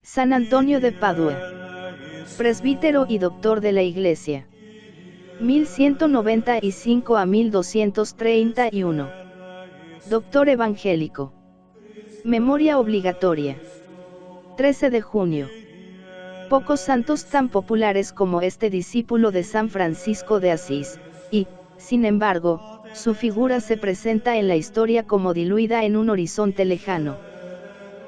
San Antonio de Padua. Presbítero y doctor de la Iglesia. 1195 a 1231. Doctor evangélico. Memoria obligatoria. 13 de junio. Pocos santos tan populares como este discípulo de San Francisco de Asís, y, sin embargo, su figura se presenta en la historia como diluida en un horizonte lejano.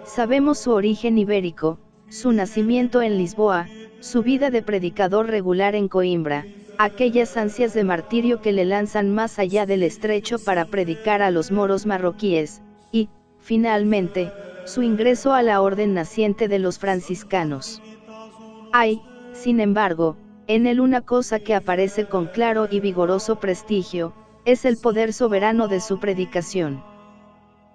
Sabemos su origen ibérico, su nacimiento en Lisboa, su vida de predicador regular en Coimbra, aquellas ansias de martirio que le lanzan más allá del estrecho para predicar a los moros marroquíes, y, finalmente, su ingreso a la orden naciente de los franciscanos. Hay, sin embargo, en él una cosa que aparece con claro y vigoroso prestigio, es el poder soberano de su predicación.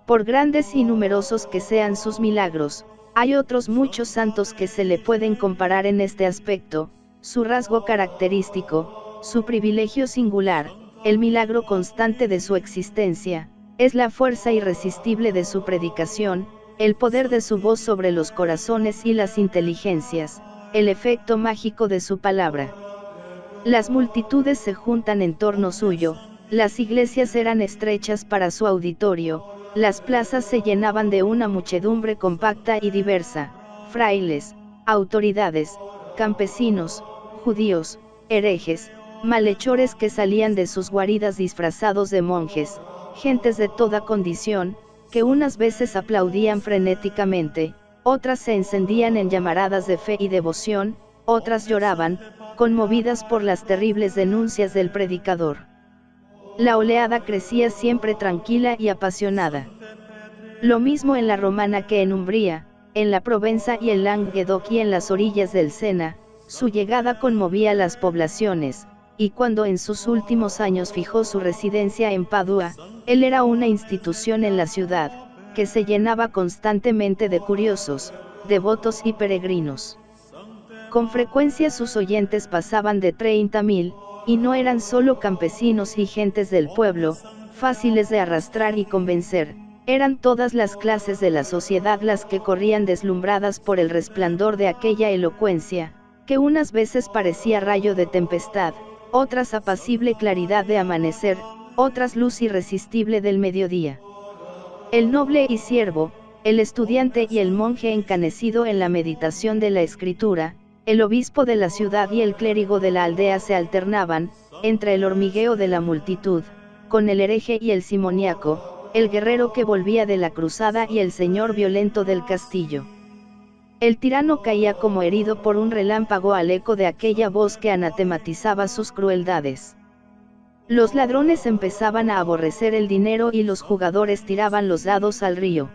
Por grandes y numerosos que sean sus milagros, hay otros muchos santos que se le pueden comparar en este aspecto, su rasgo característico, su privilegio singular, el milagro constante de su existencia, es la fuerza irresistible de su predicación, el poder de su voz sobre los corazones y las inteligencias, el efecto mágico de su palabra. Las multitudes se juntan en torno suyo, las iglesias eran estrechas para su auditorio, las plazas se llenaban de una muchedumbre compacta y diversa, frailes, autoridades, campesinos, judíos, herejes, malhechores que salían de sus guaridas disfrazados de monjes, gentes de toda condición, que unas veces aplaudían frenéticamente, otras se encendían en llamaradas de fe y devoción, otras lloraban, conmovidas por las terribles denuncias del predicador. La oleada crecía siempre tranquila y apasionada. Lo mismo en la Romana que en Umbría, en la Provenza y en Languedoc y en las orillas del Sena, su llegada conmovía las poblaciones, y cuando en sus últimos años fijó su residencia en Padua, él era una institución en la ciudad, que se llenaba constantemente de curiosos, devotos y peregrinos. Con frecuencia sus oyentes pasaban de 30.000, y no eran solo campesinos y gentes del pueblo, fáciles de arrastrar y convencer, eran todas las clases de la sociedad las que corrían deslumbradas por el resplandor de aquella elocuencia, que unas veces parecía rayo de tempestad, otras apacible claridad de amanecer, otras luz irresistible del mediodía. El noble y siervo, el estudiante y el monje encanecido en la meditación de la escritura, el obispo de la ciudad y el clérigo de la aldea se alternaban, entre el hormigueo de la multitud, con el hereje y el simoniaco, el guerrero que volvía de la cruzada y el señor violento del castillo. El tirano caía como herido por un relámpago al eco de aquella voz que anatematizaba sus crueldades. Los ladrones empezaban a aborrecer el dinero y los jugadores tiraban los dados al río.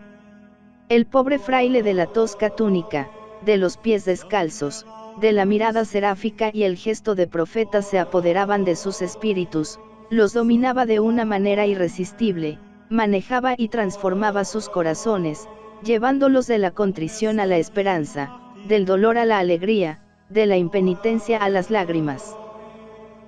El pobre fraile de la tosca túnica, de los pies descalzos, de la mirada seráfica y el gesto de profeta se apoderaban de sus espíritus, los dominaba de una manera irresistible, manejaba y transformaba sus corazones, llevándolos de la contrición a la esperanza, del dolor a la alegría, de la impenitencia a las lágrimas.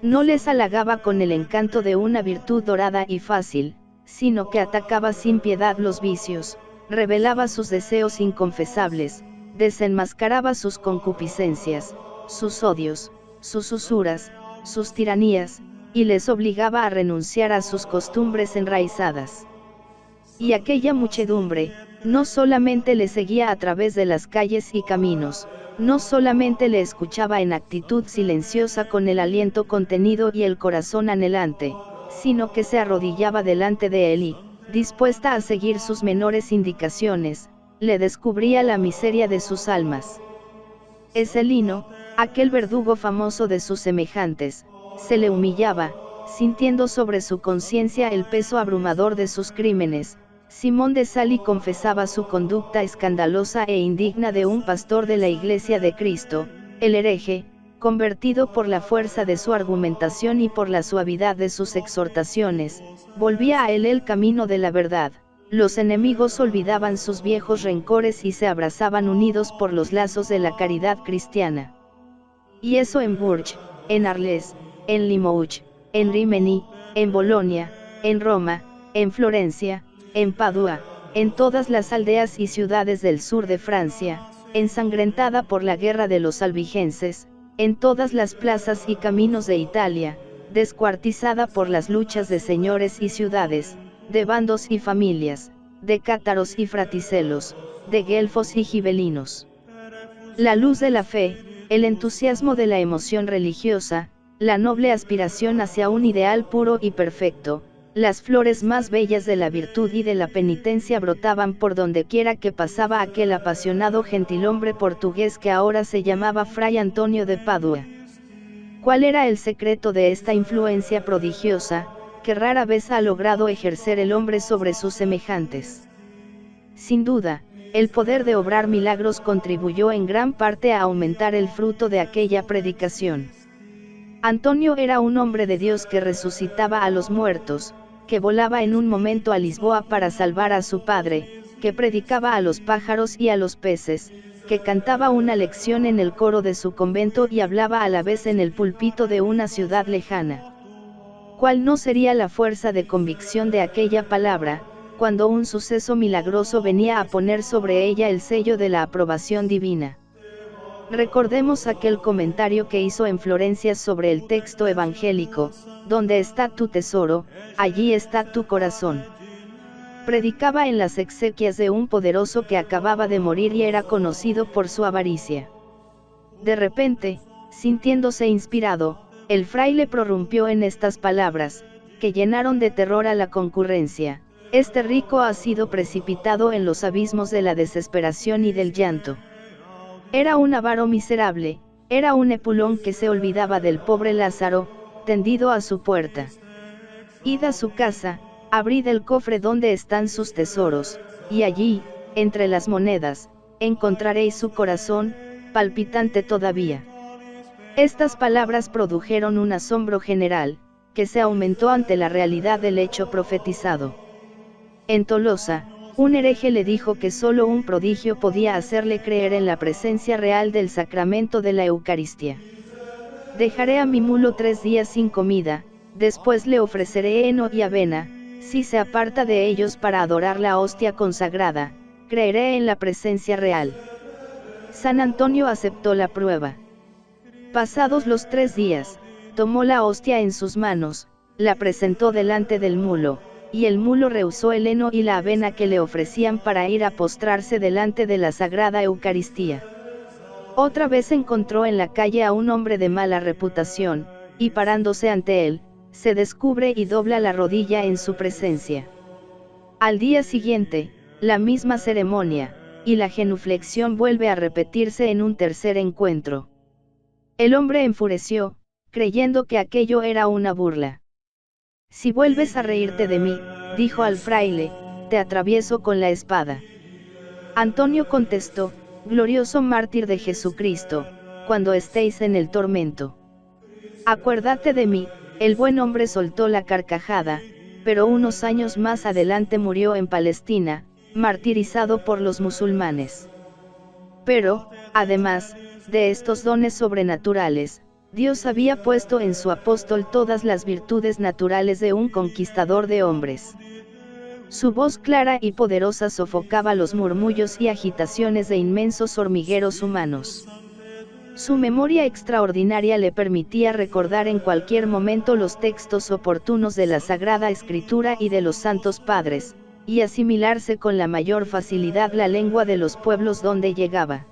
No les halagaba con el encanto de una virtud dorada y fácil, sino que atacaba sin piedad los vicios, revelaba sus deseos inconfesables, desenmascaraba sus concupiscencias, sus odios, sus usuras, sus tiranías, y les obligaba a renunciar a sus costumbres enraizadas. Y aquella muchedumbre, no solamente le seguía a través de las calles y caminos, no solamente le escuchaba en actitud silenciosa con el aliento contenido y el corazón anhelante, sino que se arrodillaba delante de él y, dispuesta a seguir sus menores indicaciones, le descubría la miseria de sus almas. Eselino, aquel verdugo famoso de sus semejantes, se le humillaba, sintiendo sobre su conciencia el peso abrumador de sus crímenes. Simón de Sali confesaba su conducta escandalosa e indigna de un pastor de la Iglesia de Cristo, el hereje, convertido por la fuerza de su argumentación y por la suavidad de sus exhortaciones, volvía a él el camino de la verdad. Los enemigos olvidaban sus viejos rencores y se abrazaban unidos por los lazos de la caridad cristiana. Y eso en Bourges, en Arles, en Limoges, en Rimini, en Bolonia, en Roma, en Florencia, en Padua, en todas las aldeas y ciudades del sur de Francia, ensangrentada por la guerra de los albigenses, en todas las plazas y caminos de Italia, descuartizada por las luchas de señores y ciudades, de bandos y familias, de cátaros y fraticelos, de guelfos y gibelinos. La luz de la fe, el entusiasmo de la emoción religiosa, la noble aspiración hacia un ideal puro y perfecto, las flores más bellas de la virtud y de la penitencia brotaban por dondequiera que pasaba aquel apasionado gentilhombre portugués que ahora se llamaba Fray Antonio de Padua. ¿Cuál era el secreto de esta influencia prodigiosa, que rara vez ha logrado ejercer el hombre sobre sus semejantes? Sin duda, el poder de obrar milagros contribuyó en gran parte a aumentar el fruto de aquella predicación. Antonio era un hombre de Dios que resucitaba a los muertos, que volaba en un momento a Lisboa para salvar a su padre, que predicaba a los pájaros y a los peces, que cantaba una lección en el coro de su convento y hablaba a la vez en el púlpito de una ciudad lejana. ¿Cuál no sería la fuerza de convicción de aquella palabra, cuando un suceso milagroso venía a poner sobre ella el sello de la aprobación divina? Recordemos aquel comentario que hizo en Florencia sobre el texto evangélico: donde está tu tesoro, allí está tu corazón. Predicaba en las exequias de un poderoso que acababa de morir y era conocido por su avaricia. De repente, sintiéndose inspirado, el fraile prorrumpió en estas palabras, que llenaron de terror a la concurrencia: este rico ha sido precipitado en los abismos de la desesperación y del llanto. Era un avaro miserable, era un epulón que se olvidaba del pobre Lázaro, tendido a su puerta. Id a su casa, abrid el cofre donde están sus tesoros, y allí, entre las monedas, encontraréis su corazón, palpitante todavía. Estas palabras produjeron un asombro general, que se aumentó ante la realidad del hecho profetizado. En Tolosa, un hereje le dijo que solo un prodigio podía hacerle creer en la presencia real del sacramento de la Eucaristía. Dejaré a mi mulo 3 días sin comida, después le ofreceré heno y avena, si se aparta de ellos para adorar la hostia consagrada, creeré en la presencia real. San Antonio aceptó la prueba. Pasados los 3 días, tomó la hostia en sus manos, la presentó delante del mulo, y el mulo rehusó el heno y la avena que le ofrecían para ir a postrarse delante de la Sagrada Eucaristía. Otra vez encontró en la calle a un hombre de mala reputación, y parándose ante él, se descubre y dobla la rodilla en su presencia. Al día siguiente, la misma ceremonia, y la genuflexión vuelve a repetirse en un tercer encuentro. El hombre enfureció, creyendo que aquello era una burla. Si vuelves a reírte de mí, dijo al fraile, te atravieso con la espada. Antonio contestó: glorioso mártir de Jesucristo, cuando estéis en el tormento, acuérdate de mí. El buen hombre soltó la carcajada, pero unos años más adelante murió en Palestina, martirizado por los musulmanes. Pero, además de estos dones sobrenaturales, Dios había puesto en su apóstol todas las virtudes naturales de un conquistador de hombres. Su voz clara y poderosa sofocaba los murmullos y agitaciones de inmensos hormigueros humanos. Su memoria extraordinaria le permitía recordar en cualquier momento los textos oportunos de la Sagrada Escritura y de los Santos Padres, y asimilarse con la mayor facilidad la lengua de los pueblos donde llegaba.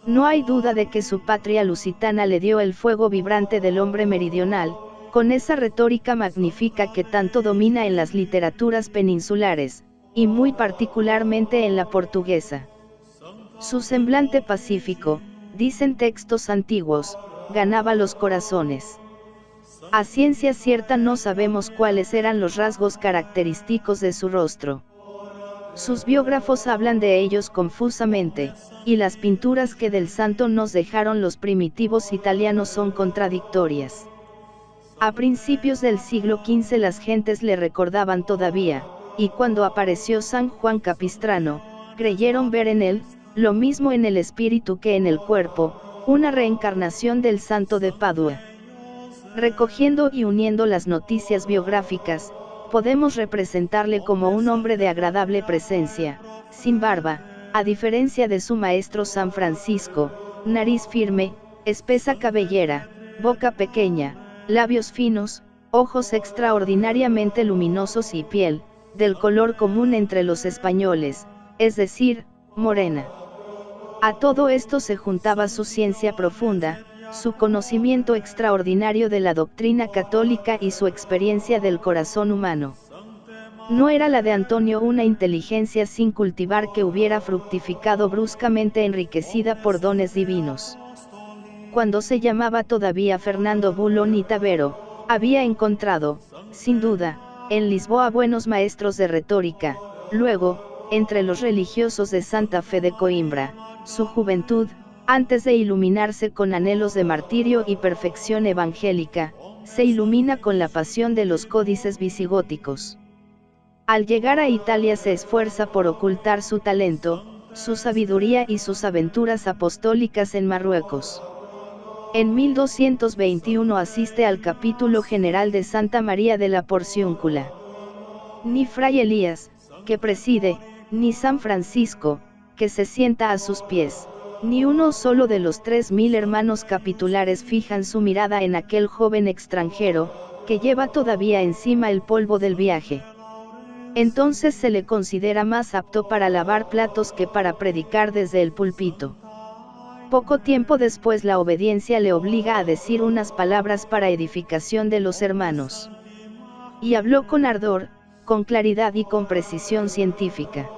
No hay duda de que su patria lusitana le dio el fuego vibrante del hombre meridional, con esa retórica magnífica que tanto domina en las literaturas peninsulares, y muy particularmente en la portuguesa. Su semblante pacífico, dicen textos antiguos, ganaba los corazones. A ciencia cierta no sabemos cuáles eran los rasgos característicos de su rostro. Sus biógrafos hablan de ellos confusamente, y las pinturas que del santo nos dejaron los primitivos italianos son contradictorias. A principios del siglo XV las gentes le recordaban todavía, y cuando apareció San Juan Capistrano, creyeron ver en él, lo mismo en el espíritu que en el cuerpo, una reencarnación del santo de Padua. Recogiendo y uniendo las noticias biográficas, podemos representarle como un hombre de agradable presencia, sin barba, A diferencia de su maestro San Francisco, nariz firme, espesa cabellera, boca pequeña, labios finos, ojos extraordinariamente luminosos y piel, del color común entre los españoles, es decir, morena. A todo esto se juntaba su ciencia profunda, su conocimiento extraordinario de la doctrina católica y su experiencia del corazón humano. No era la de Antonio una inteligencia sin cultivar que hubiera fructificado bruscamente enriquecida por dones divinos. Cuando se llamaba todavía Fernando Bulón y Tavero, había encontrado, sin duda, en Lisboa buenos maestros de retórica. Luego, entre los religiosos de Santa Fe de Coimbra, su juventud, antes de iluminarse con anhelos de martirio y perfección evangélica, se ilumina con la pasión de los códices visigóticos. Al llegar a Italia se esfuerza por ocultar su talento, su sabiduría y sus aventuras apostólicas en Marruecos. En 1221 asiste al capítulo general de Santa María de la Porciúncula. Ni Fray Elías, que preside, ni San Francisco, que se sienta a sus pies, ni uno solo de los 3000 hermanos capitulares fijan su mirada en aquel joven extranjero, que lleva todavía encima el polvo del viaje. Entonces se le considera más apto para lavar platos que para predicar desde el púlpito. Poco tiempo después la obediencia le obliga a decir unas palabras para edificación de los hermanos. Y habló con ardor, con claridad y con precisión científica.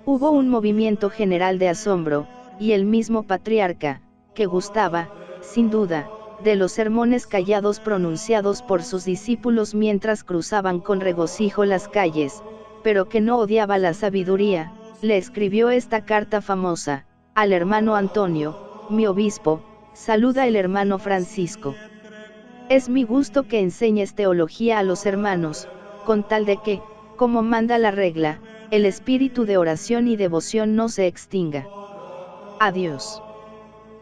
Hubo un movimiento general de asombro, y el mismo patriarca, que gustaba, sin duda, de los sermones callados pronunciados por sus discípulos mientras cruzaban con regocijo las calles, pero que no odiaba la sabiduría, le escribió esta carta famosa: al hermano Antonio, mi obispo, saluda el hermano Francisco. Es mi gusto que enseñes teología a los hermanos, con tal de que, como manda la regla, el espíritu de oración y devoción no se extinga. Adiós.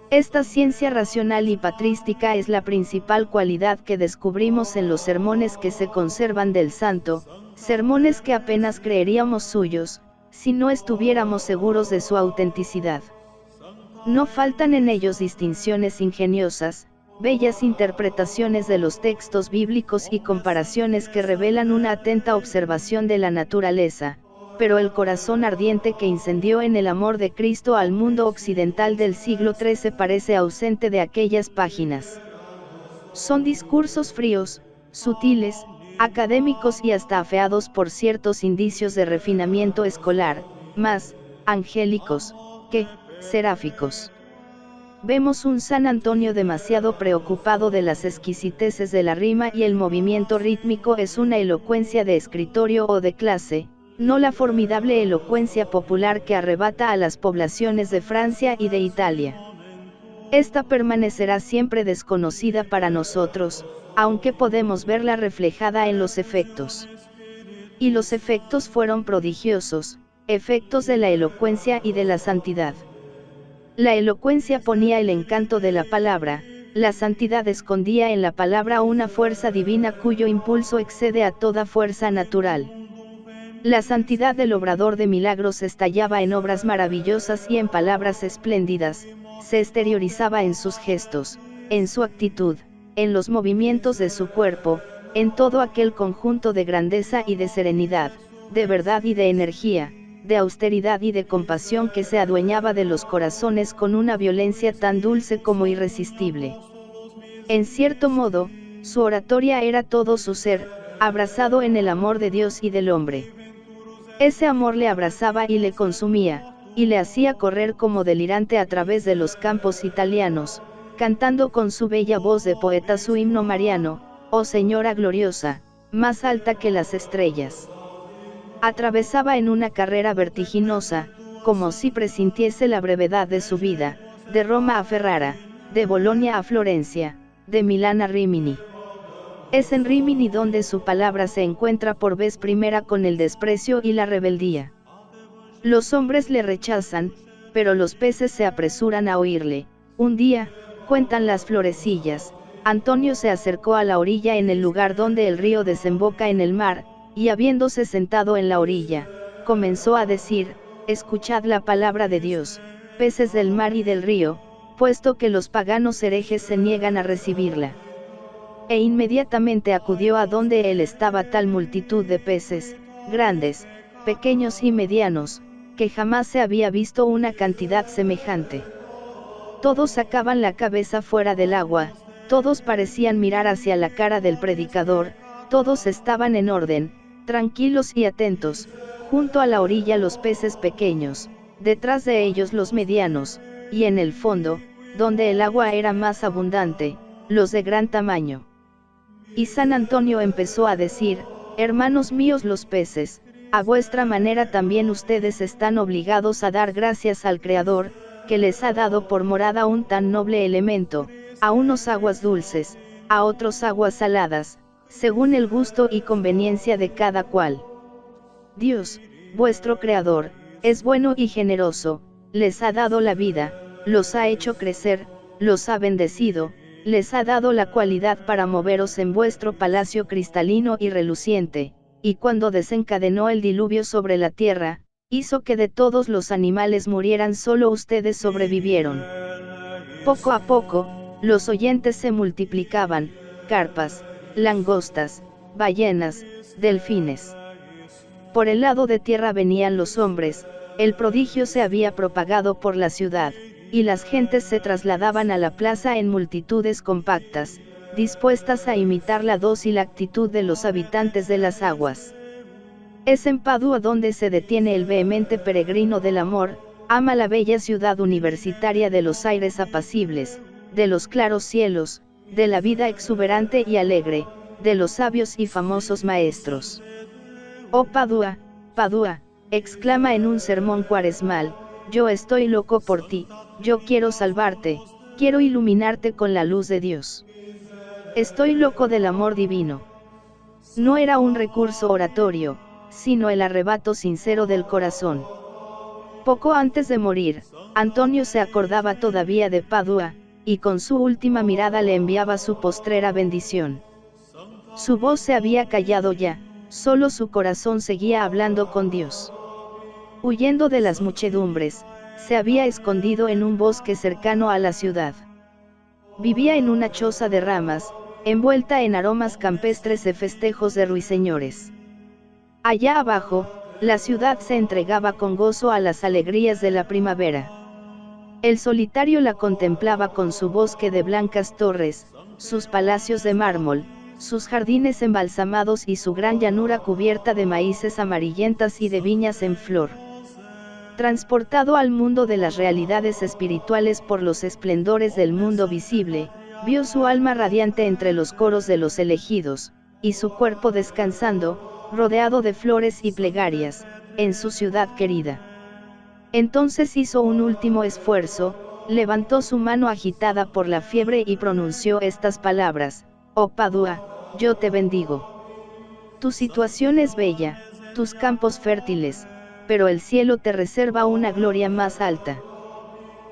Esta ciencia racional y patrística es la principal cualidad que descubrimos en los sermones que se conservan del santo, sermones que apenas creeríamos suyos, si no estuviéramos seguros de su autenticidad. No faltan en ellos distinciones ingeniosas, bellas interpretaciones de los textos bíblicos y comparaciones que revelan una atenta observación de la naturaleza, pero el corazón ardiente que incendió en el amor de Cristo al mundo occidental del siglo XIII parece ausente de aquellas páginas. Son discursos fríos, sutiles, académicos y hasta afeados por ciertos indicios de refinamiento escolar, más angélicos que seráficos. Vemos un San Antonio demasiado preocupado de las exquisiteces de la rima y el movimiento rítmico es una elocuencia de escritorio o de clase, no la formidable elocuencia popular que arrebata a las poblaciones de Francia y de Italia. Esta permanecerá siempre desconocida para nosotros, aunque podemos verla reflejada en los efectos. Y los efectos fueron prodigiosos, efectos de la elocuencia y de la santidad. La elocuencia ponía el encanto de la palabra, la santidad escondía en la palabra una fuerza divina cuyo impulso excede a toda fuerza natural. La santidad del obrador de milagros estallaba en obras maravillosas y en palabras espléndidas, se exteriorizaba en sus gestos, en su actitud, en los movimientos de su cuerpo, en todo aquel conjunto de grandeza y de serenidad, de verdad y de energía, de austeridad y de compasión que se adueñaba de los corazones con una violencia tan dulce como irresistible. En cierto modo, su oratoria era todo su ser, abrazado en el amor de Dios y del hombre. Ese amor le abrazaba y le consumía, y le hacía correr como delirante a través de los campos italianos, cantando con su bella voz de poeta su himno mariano: oh Señora gloriosa, más alta que las estrellas. Atravesaba en una carrera vertiginosa, como si presintiese la brevedad de su vida, de Roma a Ferrara, de Bolonia a Florencia, de Milán a Rímini. Es en Rímini donde su palabra se encuentra por vez primera con el desprecio y la rebeldía. Los hombres le rechazan, pero los peces se apresuran a oírle. Un día, cuentan las florecillas, Antonio se acercó a la orilla en el lugar donde el río desemboca en el mar, y habiéndose sentado en la orilla, comenzó a decir: escuchad la palabra de Dios, peces del mar y del río, puesto que los paganos herejes se niegan a recibirla. E inmediatamente acudió a donde él estaba tal multitud de peces, grandes, pequeños y medianos, que jamás se había visto una cantidad semejante. Todos sacaban la cabeza fuera del agua, todos parecían mirar hacia la cara del predicador, todos estaban en orden, tranquilos y atentos, junto a la orilla los peces pequeños, detrás de ellos los medianos, y en el fondo, donde el agua era más abundante, los de gran tamaño. Y San Antonio empezó a decir: hermanos míos los peces, a vuestra manera también ustedes están obligados a dar gracias al Creador, que les ha dado por morada un tan noble elemento, a unos aguas dulces, a otros aguas saladas, según el gusto y conveniencia de cada cual. Dios, vuestro Creador, es bueno y generoso, les ha dado la vida, los ha hecho crecer, los ha bendecido, les ha dado la cualidad para moveros en vuestro palacio cristalino y reluciente, y cuando desencadenó el diluvio sobre la tierra, hizo que de todos los animales murieran, solo ustedes sobrevivieron. Poco a poco, los oyentes se multiplicaban: carpas, langostas, ballenas, delfines. Por el lado de tierra venían los hombres, el prodigio se había propagado por la ciudad, y las gentes se trasladaban a la plaza en multitudes compactas, dispuestas a imitar la dócil actitud de los habitantes de las aguas. Es en Padua donde se detiene el vehemente peregrino del amor, ama la bella ciudad universitaria de los aires apacibles, de los claros cielos, de la vida exuberante y alegre, de los sabios y famosos maestros. Oh Padua, Padua, exclama en un sermón cuaresmal, yo estoy loco por ti, yo quiero salvarte, quiero iluminarte con la luz de Dios. Estoy loco del amor divino. No era un recurso oratorio, sino el arrebato sincero del corazón. Poco antes de morir, Antonio se acordaba todavía de Padua, y con su última mirada le enviaba su postrera bendición. Su voz se había callado ya, solo su corazón seguía hablando con Dios. Huyendo de las muchedumbres, se había escondido en un bosque cercano a la ciudad. Vivía en una choza de ramas, envuelta en aromas campestres de festejos de ruiseñores. Allá abajo, la ciudad se entregaba con gozo a las alegrías de la primavera. El solitario la contemplaba con su bosque de blancas torres, sus palacios de mármol, sus jardines embalsamados y su gran llanura cubierta de maíces amarillentas y de viñas en flor. Transportado al mundo de las realidades espirituales por los esplendores del mundo visible, vio su alma radiante entre los coros de los elegidos, y su cuerpo descansando, rodeado de flores y plegarias, en su ciudad querida. Entonces hizo un último esfuerzo, levantó su mano agitada por la fiebre y pronunció estas palabras: oh Padua, yo te bendigo. Tu situación es bella, tus campos fértiles, pero el cielo te reserva una gloria más alta.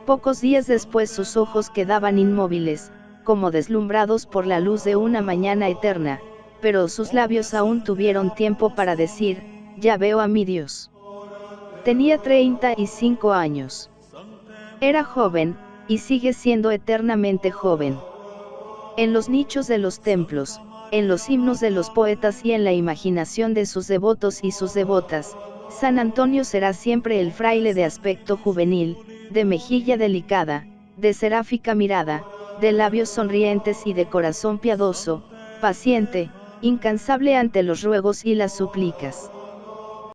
Pocos días después sus ojos quedaban inmóviles, como deslumbrados por la luz de una mañana eterna, pero sus labios aún tuvieron tiempo para decir: ya veo a mi Dios. Tenía 35 años. Era joven, y sigue siendo eternamente joven. En los nichos de los templos, en los himnos de los poetas y en la imaginación de sus devotos y sus devotas, San Antonio será siempre el fraile de aspecto juvenil, de mejilla delicada, de seráfica mirada, de labios sonrientes y de corazón piadoso, paciente, incansable ante los ruegos y las súplicas.